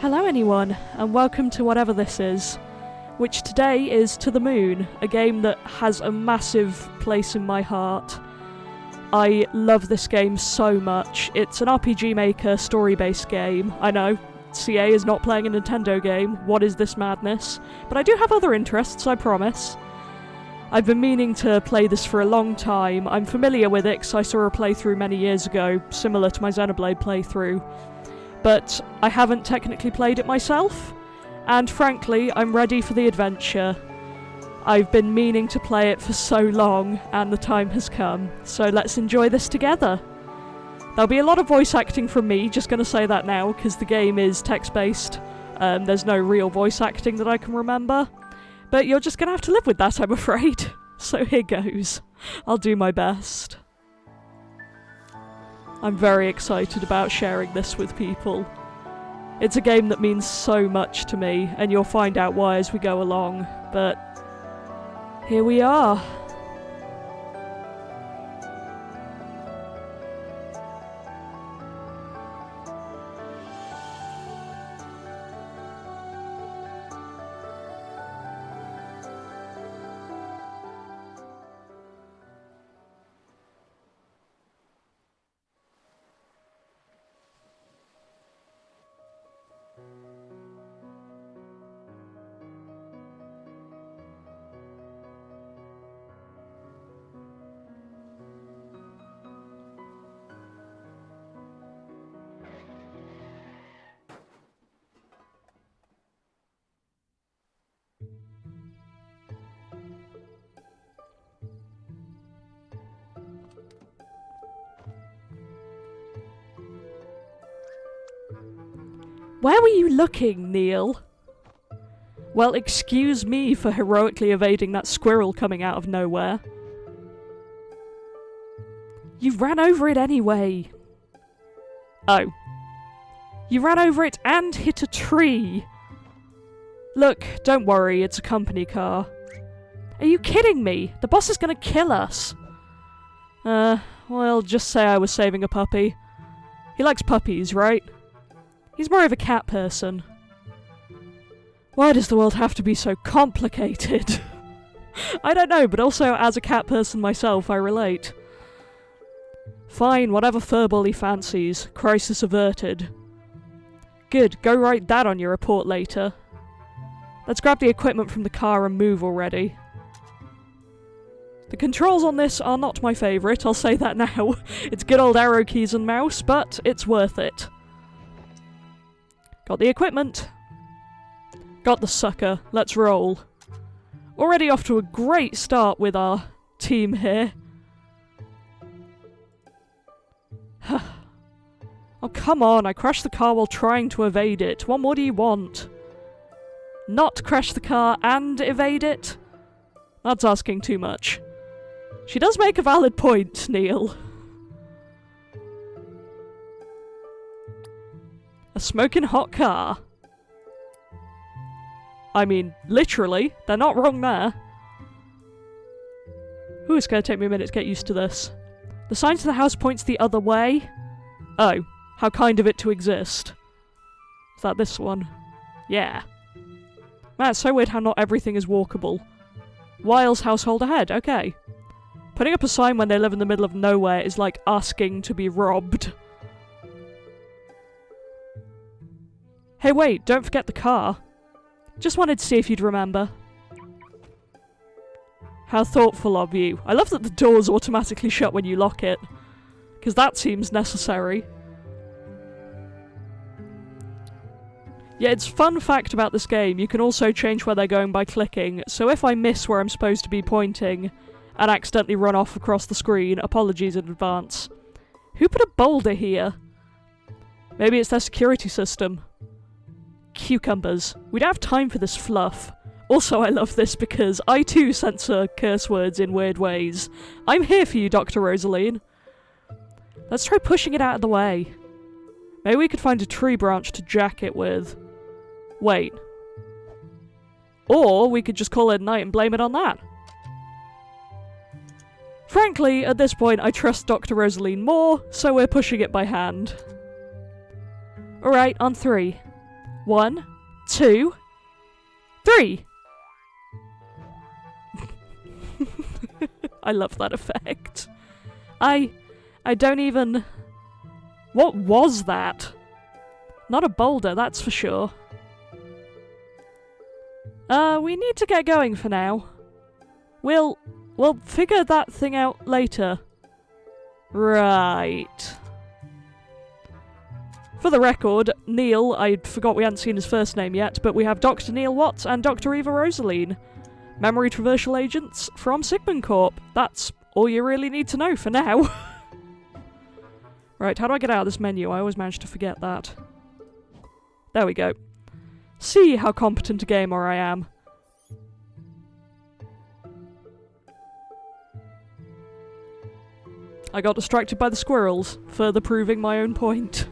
Hello anyone, and welcome to whatever this is, which today is To the Moon, a game that has a massive place in my heart. I love this game so much. It's an RPG Maker story-based game. I know, CA is not playing a Nintendo game. What is this madness? But I do have other interests, I promise. I've been meaning to play this for a long time. I'm familiar with it because I saw a playthrough many years ago, similar to my Xenoblade playthrough. But I haven't technically played it myself, and frankly, I'm ready for the adventure. I've been meaning to play it for so long, and the time has come, so let's enjoy this together. There'll be a lot of voice acting from me, just gonna say that now, because the game is text-based. There's no real voice acting that I can remember, but you're just gonna have to live with that, I'm afraid. So here goes. I'll do my best. I'm very excited about sharing this with people. It's a game that means so much to me, and you'll find out why as we go along, but here we are. Where were you looking, Neil? Well, excuse me for heroically evading that squirrel coming out of nowhere. You ran over it anyway. Oh. You ran over it and hit a tree. Look, don't worry, it's a company car. Are you kidding me? The boss is gonna kill us. Well, just say I was saving a puppy. He likes puppies, right? He's more of a cat person. Why does the world have to be so complicated? I don't know, but also as a cat person myself, I relate. Fine, whatever furball he fancies. Crisis averted. Good, go write that on your report later. Let's grab the equipment from the car and move already. The controls on this are not my favourite, I'll say that now. It's good old arrow keys and mouse, but it's worth it. Got the equipment. Got the sucker. Let's roll. Already off to a great start with our team here. Oh, come on. I crashed the car while trying to evade it. What more do you want? Not crash the car and evade it? That's asking too much. She does make a valid point, Neil. A smoking hot car. I mean, literally, they're not wrong there. Ooh, it's gonna take me a minute to get used to this. The sign to the house points the other way. Oh, how kind of it to exist. Is that this one? Yeah. Man, it's so weird how not everything is walkable. Wiles household ahead, okay. Putting up a sign when they live in the middle of nowhere is like asking to be robbed. Hey wait, don't forget the car. Just wanted to see if you'd remember. How thoughtful of you. I love that the doors automatically shut when you lock it. Because that seems necessary. Yeah, it's fun fact about this game, you can also change where they're going by clicking, so if I miss where I'm supposed to be pointing, and accidentally run off across the screen, apologies in advance. Who put a boulder here? Maybe it's their security system. Cucumbers. We don't have time for this fluff. Also, I love this because I too censor curse words in weird ways. I'm here for you, Dr. Rosaline. Let's try pushing it out of the way. Maybe we could find a tree branch to jack it with. Wait. Or we could just call it a night and blame it on that. Frankly, at this point I trust Dr. Rosaline more, so we're pushing it by hand. Alright, on 3. 1, 2, 3. I love that effect. I don't even... What was that? Not a boulder, that's for sure. We need to get going for now. We'll figure that thing out later. Right. For the record, Neil, I forgot we hadn't seen his first name yet, but we have Dr. Neil Watts and Dr. Eva Rosaline. Memory traversal agents from Sigmund Corp. That's all you really need to know for now. Right, how do I get out of this menu? I always manage to forget that. There we go. See how competent a gamer I am. I got distracted by the squirrels, further proving my own point.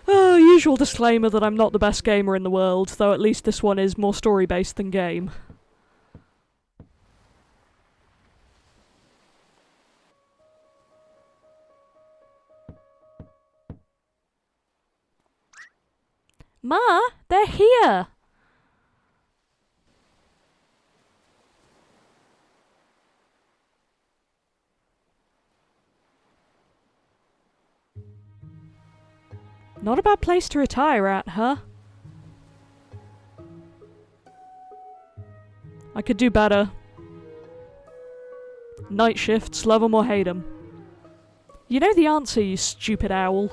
Usual disclaimer that I'm not the best gamer in the world, though at least this one is more story-based than game. Ma, they're here! Not a bad place to retire at, huh? I could do better. Night shifts, love 'em or hate 'em. You know the answer, you stupid owl.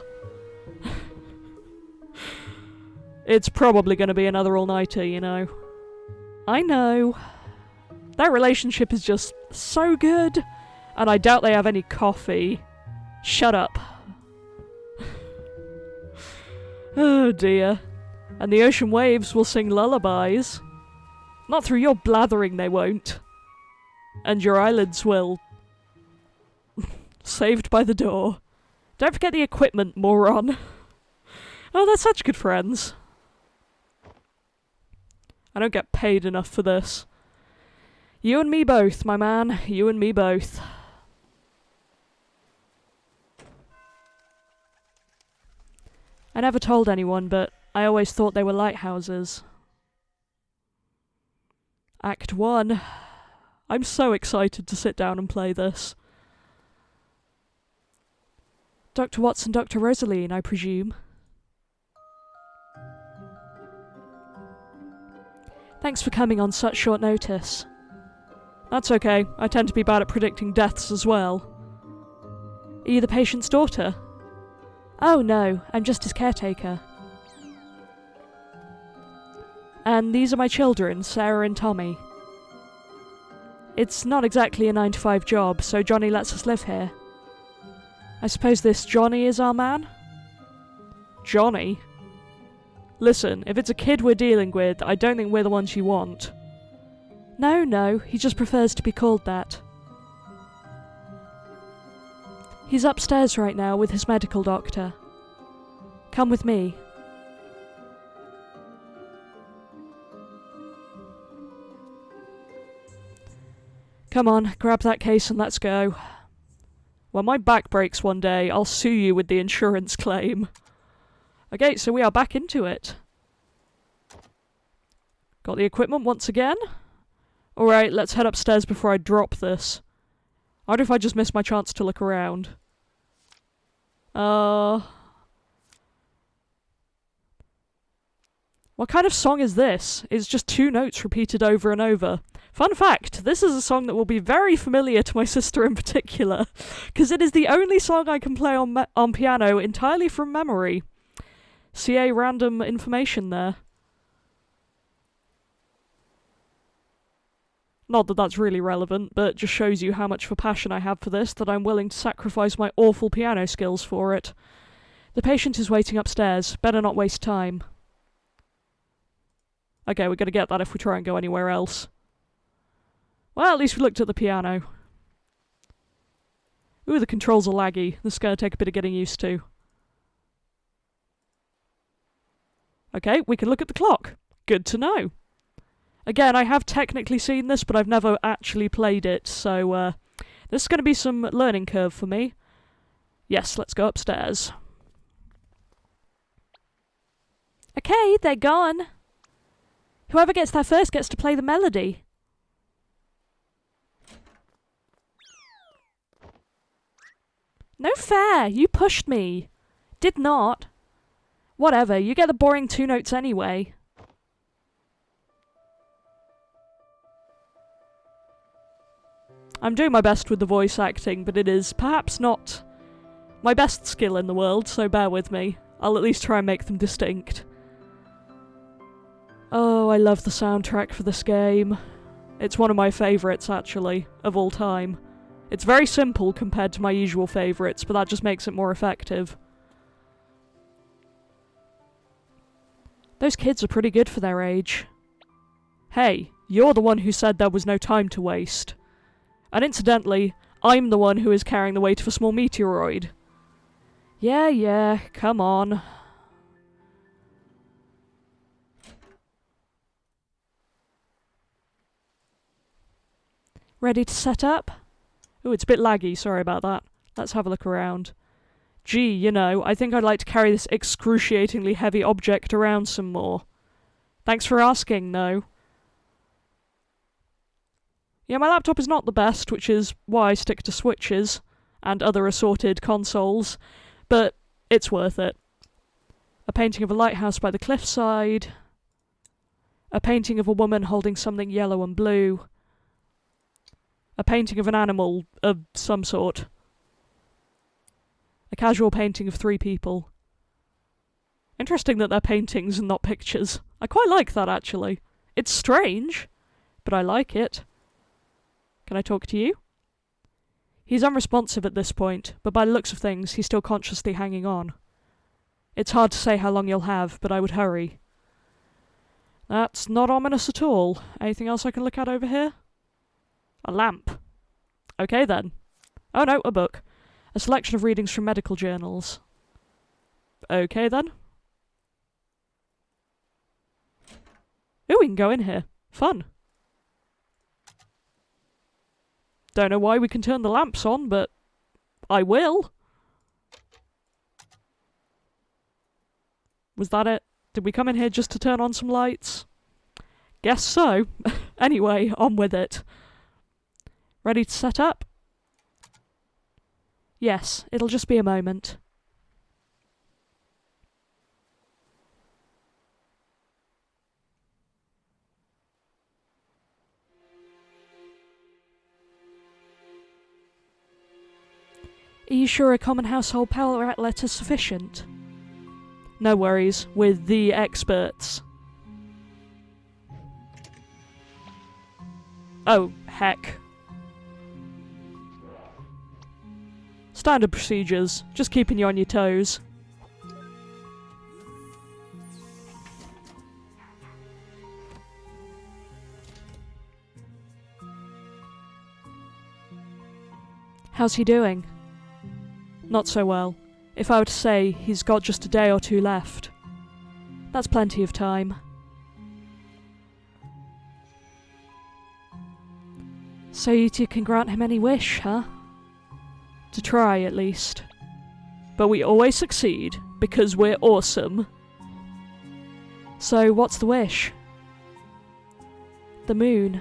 It's probably going to be another all-nighter, you know. I know. That relationship is just so good. And I doubt they have any coffee. Shut up. Oh dear. And the ocean waves will sing lullabies. Not through your blathering, they won't. And your eyelids will. Saved by the door. Don't forget the equipment, moron. Oh, they're such good friends. I don't get paid enough for this. You and me both, my man. You and me both. I never told anyone, but I always thought they were lighthouses. Act 1. I'm so excited to sit down and play this. Dr. Watts and Dr. Rosaline, I presume. Thanks for coming on such short notice. That's okay. I tend to be bad at predicting deaths as well. Are you the patient's daughter? Oh no, I'm just his caretaker. And these are my children, Sarah and Tommy. It's not exactly a 9-to-5 job, so Johnny lets us live here. I suppose this Johnny is our man? Johnny? Listen, if it's a kid we're dealing with, I don't think we're the ones you want. No, he just prefers to be called that. He's upstairs right now with his medical doctor. Come with me. Come on, grab that case and let's go. When my back breaks one day, I'll sue you with the insurance claim. Okay, so we are back into it. Got the equipment once again. Alright, let's head upstairs before I drop this. I wonder if I just missed my chance to look around. What kind of song is this? It's just 2 notes repeated over and over. Fun fact, this is a song that will be very familiar to my sister in particular, because it is the only song I can play on piano entirely from memory. CA random information there. Not that that's really relevant, but just shows you how much of a passion I have for this, that I'm willing to sacrifice my awful piano skills for it. The patient is waiting upstairs. Better not waste time. Okay, we're gonna get that if we try and go anywhere else. Well, at least we looked at the piano. Ooh, the controls are laggy. This is gonna take a bit of getting used to. Okay, we can look at the clock. Good to know. Again, I have technically seen this, but I've never actually played it, so this is going to be some learning curve for me. Yes, let's go upstairs. Okay, they're gone. Whoever gets there first gets to play the melody. No fair, you pushed me. Did not. Whatever, you get the boring 2 notes anyway. I'm doing my best with the voice acting, but it is perhaps not my best skill in the world, so bear with me. I'll at least try and make them distinct. Oh, I love the soundtrack for this game. It's one of my favourites, actually, of all time. It's very simple compared to my usual favourites, but that just makes it more effective. Those kids are pretty good for their age. Hey, you're the one who said there was no time to waste. And incidentally, I'm the one who is carrying the weight of a small meteoroid. Yeah, come on. Ready to set up? Ooh, it's a bit laggy, sorry about that. Let's have a look around. Gee, you know, I think I'd like to carry this excruciatingly heavy object around some more. Thanks for asking, though. Yeah, my laptop is not the best, which is why I stick to Switches and other assorted consoles, but it's worth it. A painting of a lighthouse by the cliffside. A painting of a woman holding something yellow and blue. A painting of an animal of some sort. A casual painting of 3 people. Interesting that they're paintings and not pictures. I quite like that, actually. It's strange, but I like it. Can I talk to you? He's unresponsive at this point, but by the looks of things, he's still consciously hanging on. It's hard to say how long you'll have, but I would hurry. That's not ominous at all. Anything else I can look at over here? A lamp. Okay then. Oh no, a book. A selection of readings from medical journals. Okay then. Ooh, we can go in here. Fun. Don't know why we can turn the lamps on, but I will. Was that it? Did we come in here just to turn on some lights? Guess so. Anyway, on with it. Ready to set up? Yes, it'll just be a moment. Are you sure a common household power outlet is sufficient? No worries, with the experts. Oh, heck. Standard procedures, just keeping you on your toes. How's he doing? Not so well. If I were to say, he's got just a day or 2 left. That's plenty of time. So you two can grant him any wish, huh? To try, at least. But we always succeed, because we're awesome. So, what's the wish? The moon.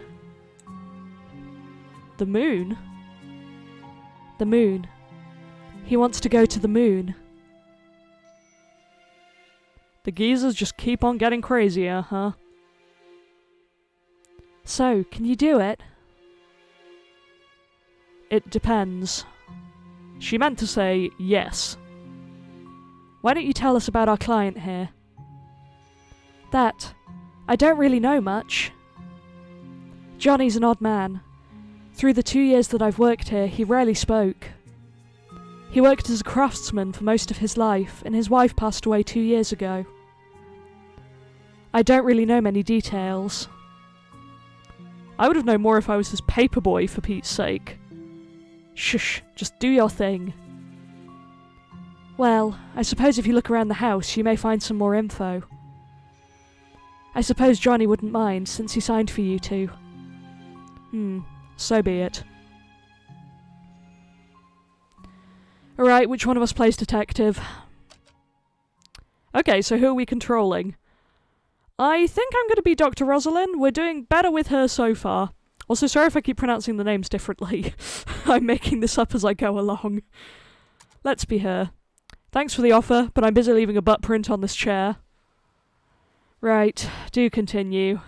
The moon? The moon. He wants to go to the moon. The geezers just keep on getting crazier, huh? So, can you do it? It depends. She meant to say yes. Why don't you tell us about our client here? That. I don't really know much. Johnny's an odd man. Through the 2 years that I've worked here, he rarely spoke. He worked as a craftsman for most of his life, and his wife passed away 2 years ago. I don't really know many details. I would have known more if I was his paperboy, for Pete's sake. Shush, just do your thing. Well, I suppose if you look around the house, you may find some more info. I suppose Johnny wouldn't mind, since he signed for you two. So be it. Alright, which one of us plays detective? Okay, so who are we controlling? I think I'm going to be Dr. Rosalind. We're doing better with her so far. Also, sorry if I keep pronouncing the names differently. I'm making this up as I go along. Let's be her. Thanks for the offer, but I'm busy leaving a butt print on this chair. Right, do continue.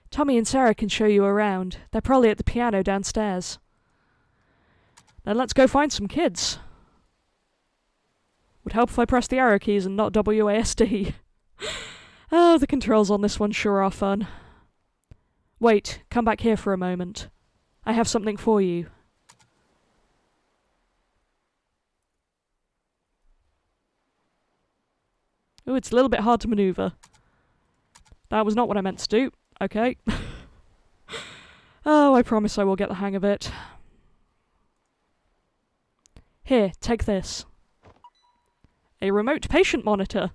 Tommy and Sarah can show you around. They're probably at the piano downstairs. Then let's go find some kids. Would help if I press the arrow keys and not WASD. Oh, the controls on this one sure are fun. Wait, come back here for a moment. I have something for you. Ooh, it's a little bit hard to maneuver. That was not what I meant to do. Okay. Oh, I promise I will get the hang of it. Here, take this. A remote patient monitor.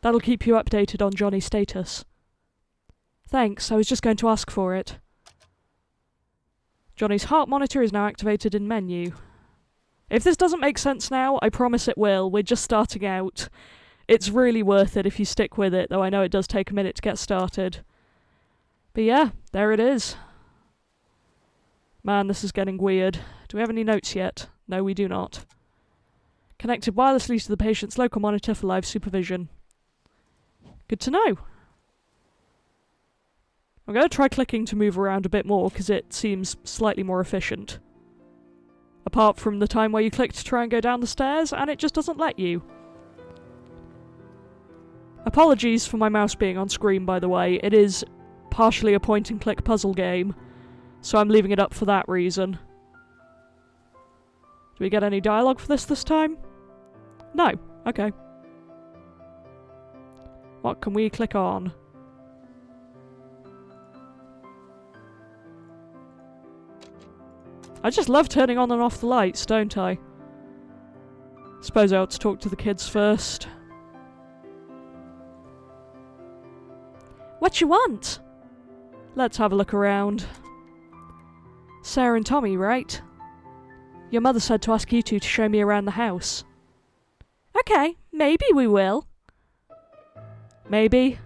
That'll keep you updated on Johnny's status. Thanks, I was just going to ask for it. Johnny's heart monitor is now activated in menu. If this doesn't make sense now, I promise it will. We're just starting out. It's really worth it if you stick with it, though I know it does take a minute to get started. But yeah, there it is. Man, this is getting weird. Do we have any notes yet? No, we do not. Connected wirelessly to the patient's local monitor for live supervision. Good to know. I'm going to try clicking to move around a bit more, because it seems slightly more efficient. Apart from the time where you click to try and go down the stairs, and it just doesn't let you. Apologies for my mouse being on screen, by the way. It is partially a point-and-click puzzle game, so I'm leaving it up for that reason. Do we get any dialogue for this time? No. Okay. What can we click on? I just love turning on and off the lights, don't I? Suppose I ought to talk to the kids first. What you want? Let's have a look around. Sarah and Tommy, right? Your mother said to ask you two to show me around the house. Okay, maybe we will. Maybe.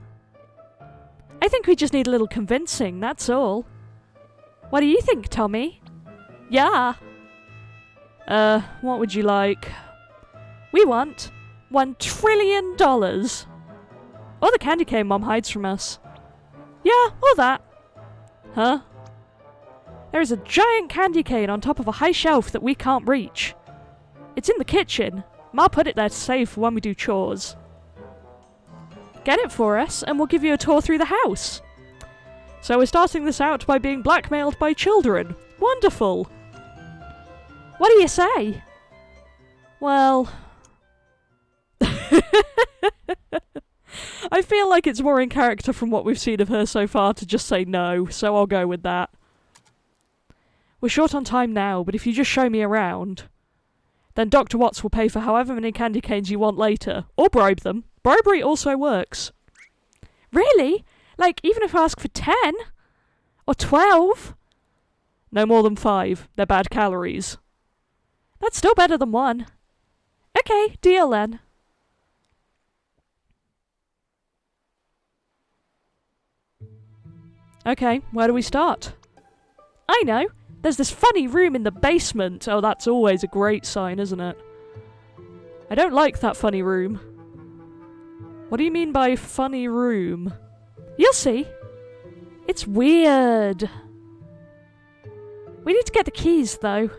I think we just need a little convincing, that's all. What do you think, Tommy? Yeah. What would you like? We want $1 trillion. Or the candy cane Mom hides from us. Yeah, or that. Huh? There is a giant candy cane on top of a high shelf that we can't reach. It's in the kitchen. Ma put it there to save for when we do chores. Get it for us, and we'll give you a tour through the house. So we're starting this out by being blackmailed by children. Wonderful. What do you say? Well... I feel like it's more in character from what we've seen of her so far to just say no, so I'll go with that. We're short on time now, but if you just show me around, then Dr. Watts will pay for however many candy canes you want later, or bribe them. Bribery also works. Really? Like, even if I ask for 10? Or 12? No more than 5. They're bad calories. That's still better than 1. Okay, deal then. Okay, where do we start? I know! There's this funny room in the basement! Oh, that's always a great sign, isn't it? I don't like that funny room. What do you mean by funny room? You'll see. It's weird. We need to get the keys, though.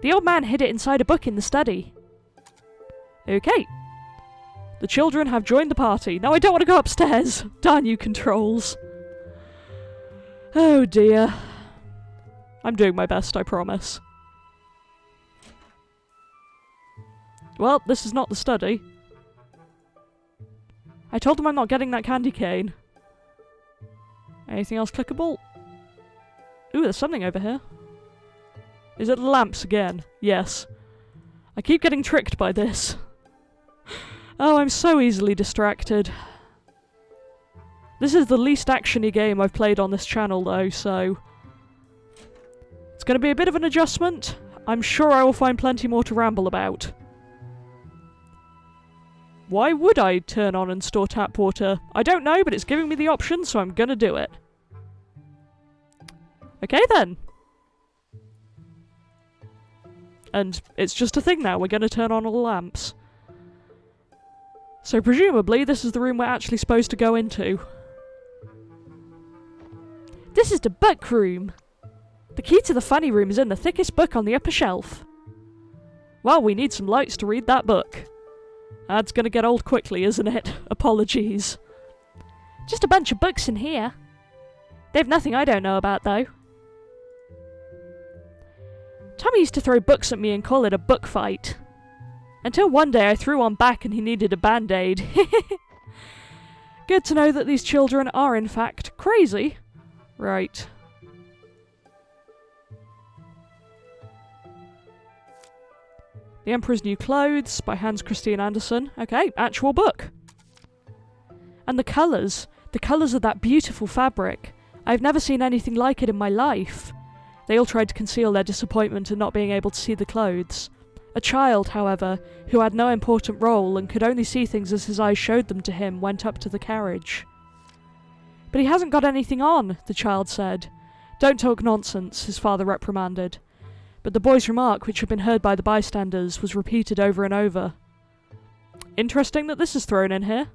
The old man hid it inside a book in the study. Okay. The children have joined the party. Now I don't want to go upstairs. Darn you controls. Oh dear. I'm doing my best, I promise. Well, this is not the study. I told them I'm not getting that candy cane. Anything else clickable? Ooh, there's something over here. Is it the lamps again? Yes. I keep getting tricked by this. Oh, I'm so easily distracted. This is the least action-y game I've played on this channel, though, so... it's going to be a bit of an adjustment. I'm sure I will find plenty more to ramble about. Why would I turn on and store tap water? I don't know, but it's giving me the option, so I'm gonna do it. Okay then. And it's just a thing now, we're gonna turn on all the lamps. So presumably this is the room we're actually supposed to go into. This is the book room. The key to the funny room is in the thickest book on the upper shelf. Well, we need some lights to read that book. That's gonna get old quickly, isn't it? Apologies. Just a bunch of books in here. They've nothing I don't know about, though. Tommy used to throw books at me and call it a book fight. Until one day I threw one back and he needed a band-aid. Good to know that these children are in fact crazy. Right. The Emperor's New Clothes by Hans Christian Andersen. Okay, actual book. And the colours. The colours of that beautiful fabric. I've never seen anything like it in my life. They all tried to conceal their disappointment at not being able to see the clothes. A child, however, who had no important role and could only see things as his eyes showed them to him, went up to the carriage. But he hasn't got anything on, the child said. Don't talk nonsense, his father reprimanded. But the boy's remark, which had been heard by the bystanders, was repeated over and over. Interesting that this is thrown in here.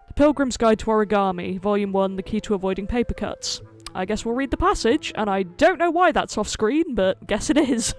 The Pilgrims Guide to Origami, Volume 1, The Key to Avoiding Paper Cuts. I guess we'll read the passage, and I don't know why that's off screen, but guess it is.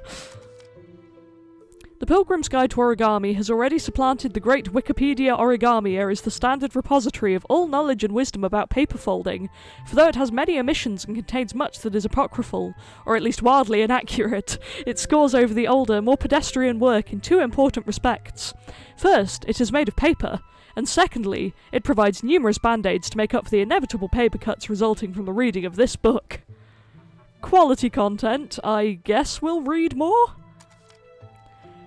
The Pilgrim's Guide to Origami has already supplanted the great Wikipedia Origami as the standard repository of all knowledge and wisdom about paper folding, for though it has many omissions and contains much that is apocryphal, or at least wildly inaccurate, it scores over the older, more pedestrian work in two important respects. First, it is made of paper, and secondly, it provides numerous band-aids to make up for the inevitable paper cuts resulting from the reading of this book. Quality content, I guess we'll read more?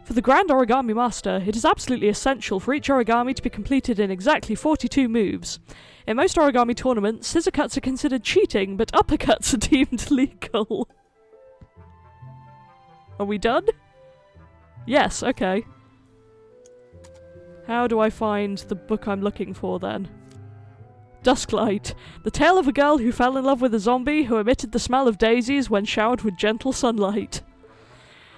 For the Grand Origami Master, it is absolutely essential for each origami to be completed in exactly 42 moves. In most origami tournaments, scissor cuts are considered cheating, but uppercuts are deemed legal. Are we done? Yes, okay. How do I find the book I'm looking for then? Dusklight. The tale of a girl who fell in love with a zombie who emitted the smell of daisies when showered with gentle sunlight.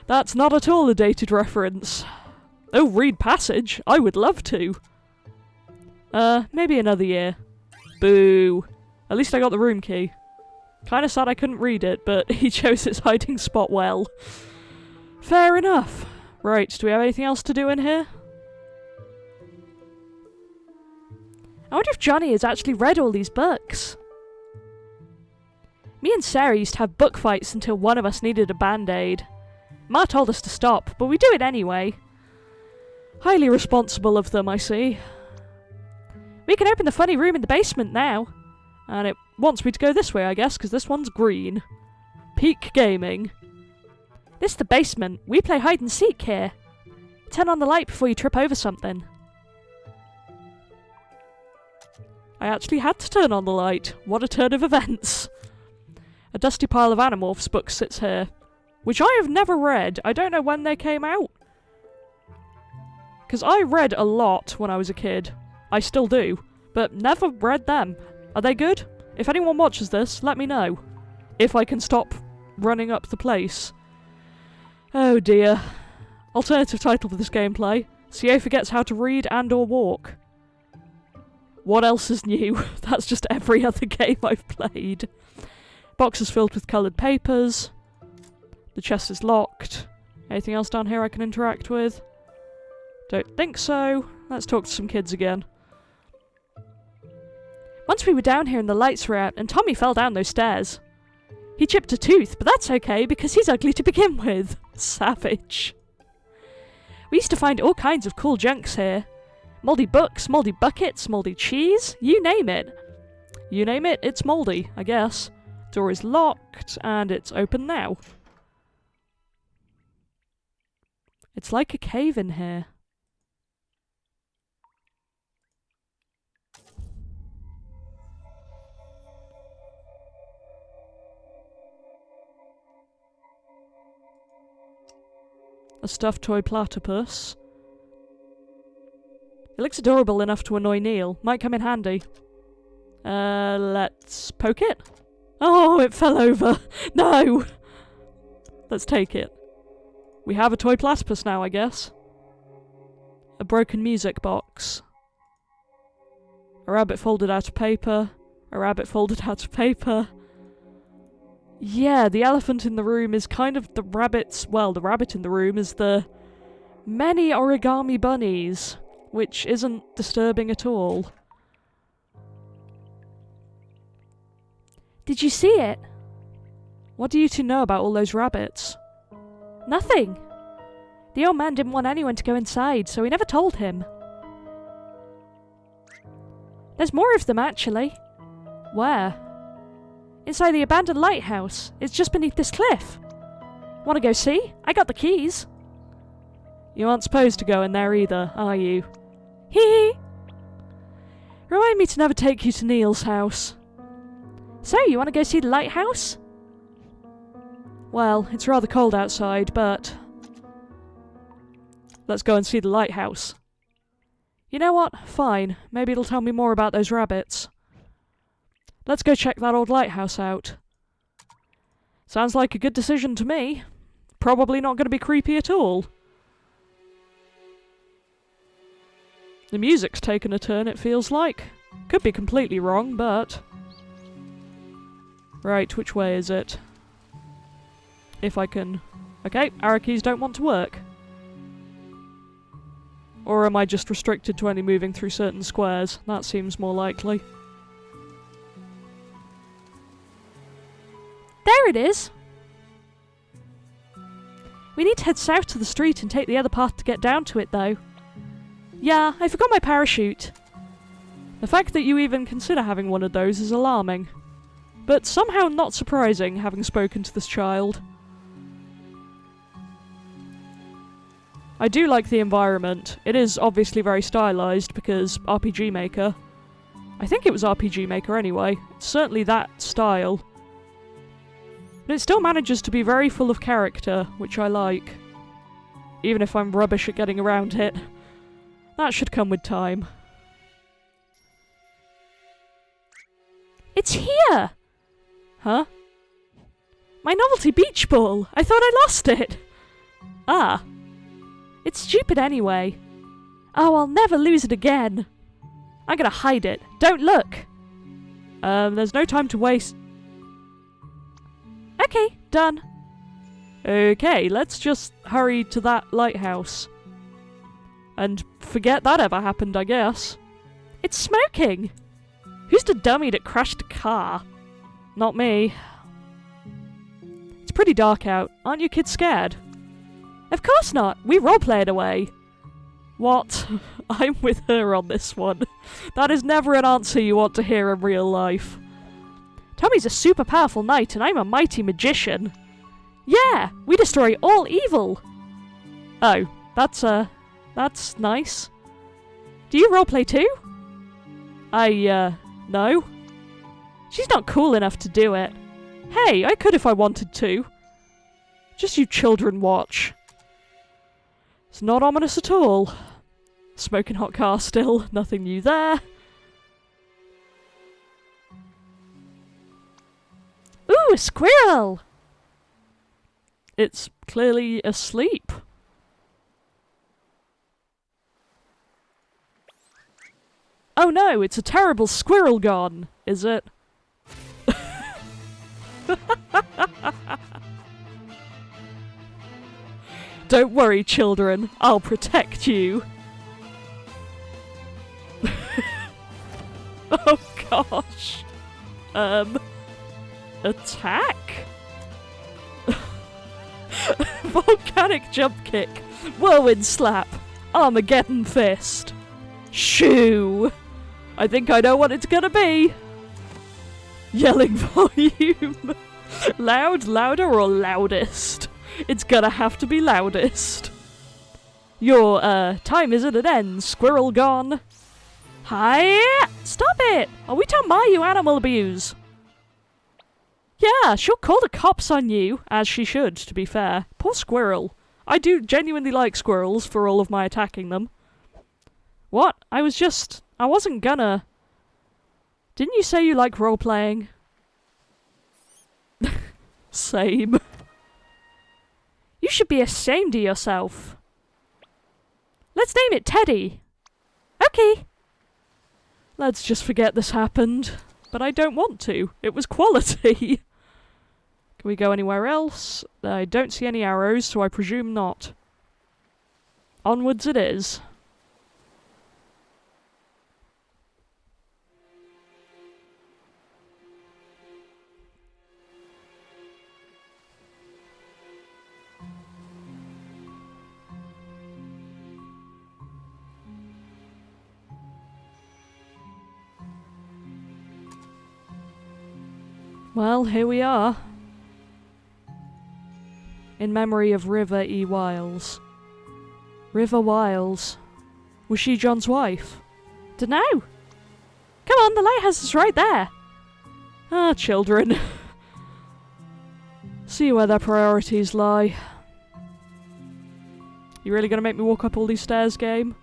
That's not at all a dated reference. Oh, read passage? I would love to. Maybe another year. Boo. At least I got the room key. Kinda sad I couldn't read it, but he chose its hiding spot well. Fair enough. Right, do we have anything else to do in here? I wonder if Johnny has actually read all these books. Me and Sarah used to have book fights until one of us needed a band-aid. Ma told us to stop, but we do it anyway. Highly responsible of them, I see. We can open the funny room in the basement now. And it wants me to go this way, I guess, because this one's green. Peak Gaming. This is the basement. We play hide and seek here. Turn on the light before you trip over something. I actually had to turn on the light. What a turn of events. A dusty pile of Animorphs books sits here, which I have never read. I don't know when they came out. Because I read a lot when I was a kid. I still do, but never read them. Are they good? If anyone watches this, let me know. If I can stop running up the place. Oh dear. Alternative title for this gameplay. CA forgets how to read and or walk. What else is new? That's just every other game I've played. Boxes filled with coloured papers. The chest is locked. Anything else down here I can interact with? Don't think so. Let's talk to some kids again. Once we were down here and the lights were out, and Tommy fell down those stairs. He chipped a tooth, but that's okay because he's ugly to begin with. Savage. We used to find all kinds of cool junks here. Mouldy books, mouldy buckets, mouldy cheese, you name it. You name it, it's mouldy, I guess. Door is locked, and it's open now. It's like a cave in here. A stuffed toy platypus. It looks adorable enough to annoy Neil. Might come in handy. Let's poke it. Oh, it fell over. No! Let's take it. We have a toy platypus now, I guess. A broken music box. A rabbit folded out of paper. A rabbit folded out of paper. Yeah, the elephant in the room is kind of the rabbit's... Well, the rabbit in the room is the many origami bunnies, which isn't disturbing at all. Did you see it? What do you two know about all those rabbits? Nothing. The old man didn't want anyone to go inside, so he never told him. There's more of them, actually. Where? Inside the abandoned lighthouse. It's just beneath this cliff. Want to go see? I got the keys. You aren't supposed to go in there either, are you? Hee hee. Remind me to never take you to Neil's house. So, you want to go see the lighthouse? Well, it's rather cold outside, but... Let's go and see the lighthouse. You know what? Fine. Maybe it'll tell me more about those rabbits. Let's go check that old lighthouse out. Sounds like a good decision to me. Probably not going to be creepy at all. The music's taken a turn, it feels like. Could be completely wrong, but... Right, which way is it? If I can... Okay, arrow keys don't want to work. Or am I just restricted to only moving through certain squares? That seems more likely. There it is! We need to head south to the street and take the other path to get down to it, though. Yeah, I forgot my parachute. The fact that you even consider having one of those is alarming. But somehow not surprising, having spoken to this child. I do like the environment. It is obviously very stylized because RPG Maker. I think it was RPG Maker anyway. It's certainly that style. But it still manages to be very full of character, which I like. Even if I'm rubbish at getting around it. That should come with time. It's here! Huh? My novelty beach ball! I thought I lost it! Ah. It's stupid anyway. Oh, I'll never lose it again. I'm gonna hide it. Don't look! There's no time to waste. Okay, done. Okay, let's just hurry to that lighthouse. And forget that ever happened, I guess. It's smoking! Who's the dummy that crashed a car? Not me. It's pretty dark out. Aren't you kids scared? Of course not! We roleplayed away! What? I'm with her on this one. That is never an answer you want to hear in real life. Tommy's a super powerful knight and I'm a mighty magician. Yeah! We destroy all evil! Oh, that's nice. Do you roleplay too? No. She's not cool enough to do it. Hey, I could if I wanted to. Just you children watch. It's not ominous at all. Smoking hot car still, nothing new there. Ooh, a squirrel! It's clearly asleep. Oh no, it's a terrible squirrel gone, is it? Don't worry, children. I'll protect you. Oh gosh. Attack? Volcanic jump kick. Whirlwind slap. Armageddon fist. Shoo! I think I know what it's gonna be. Yelling volume. Loud, louder, or loudest? It's gonna have to be loudest. Your, time is at an end, squirrel gone. Hi! Stop it! Are we talking about you animal abuse? Yeah, she'll call the cops on you, as she should, to be fair. Poor squirrel. I do genuinely like squirrels for all of my attacking them. What? I wasn't gonna... Didn't you say you like role-playing? Same. You should be ashamed of yourself. Let's name it Teddy. Okay. Let's just forget this happened. But I don't want to. It was quality. Can we go anywhere else? I don't see any arrows, so I presume not. Onwards it is. Well, here we are. In memory of River E. Wiles. River Wiles. Was she John's wife? Dunno. Come on, the lighthouse is right there. Ah, children. See where their priorities lie. You really gonna make me walk up all these stairs, game?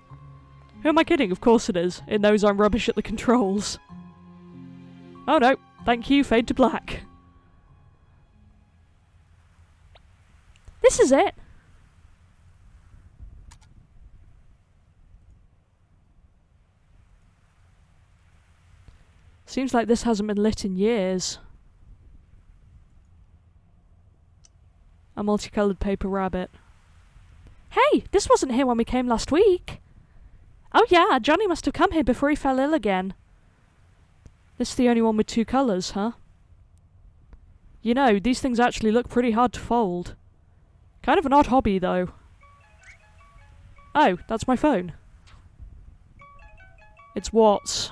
Who am I kidding? Of course it is. It knows I'm rubbish at the controls. Oh no. Thank you, fade to black. This is it. Seems like this hasn't been lit in years. A multicoloured paper rabbit. Hey, this wasn't here when we came last week. Oh yeah, Johnny must have come here before he fell ill again. This is the only one with 2 colours, huh? You know, these things actually look pretty hard to fold. Kind of an odd hobby, though. Oh, that's my phone. It's Watts.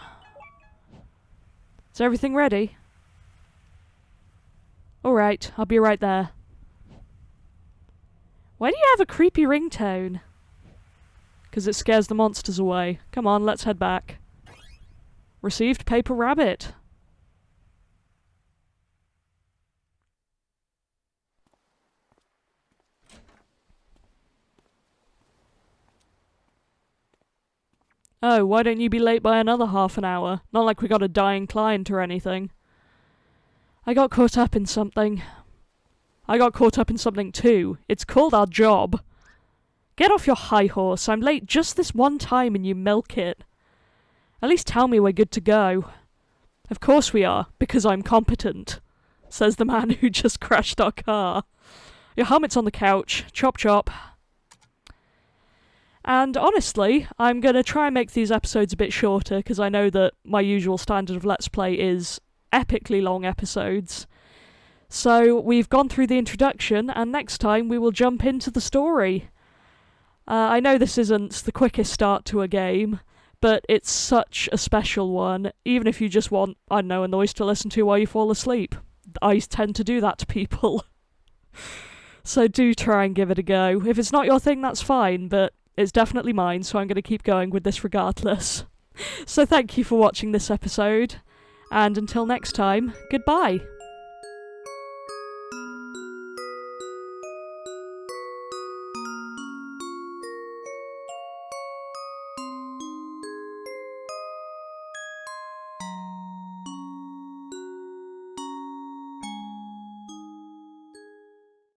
Is everything ready? Alright, I'll be right there. Why do you have a creepy ringtone? 'Cause it scares the monsters away. Come on, let's head back. Received paper rabbit. Oh, why don't you be late by another half an hour? Not like we got a dying client or anything. I got caught up in something. I got caught up in something too. It's called our job. Get off your high horse. I'm late just this one time and you milk it. At least tell me we're good to go. Of course we are, because I'm competent, says the man who just crashed our car. Your helmet's on the couch. Chop chop. And honestly, I'm going to try and make these episodes a bit shorter, because I know that my usual standard of Let's Play is epically long episodes. So we've gone through the introduction, and next time we will jump into the story. I know this isn't the quickest start to a game, but it's such a special one, even if you just want, I don't know, a noise to listen to while you fall asleep. I tend to do that to people. So do try and give it a go. If it's not your thing, that's fine, but it's definitely mine, so I'm going to keep going with this regardless. So thank you for watching this episode, and until next time, goodbye.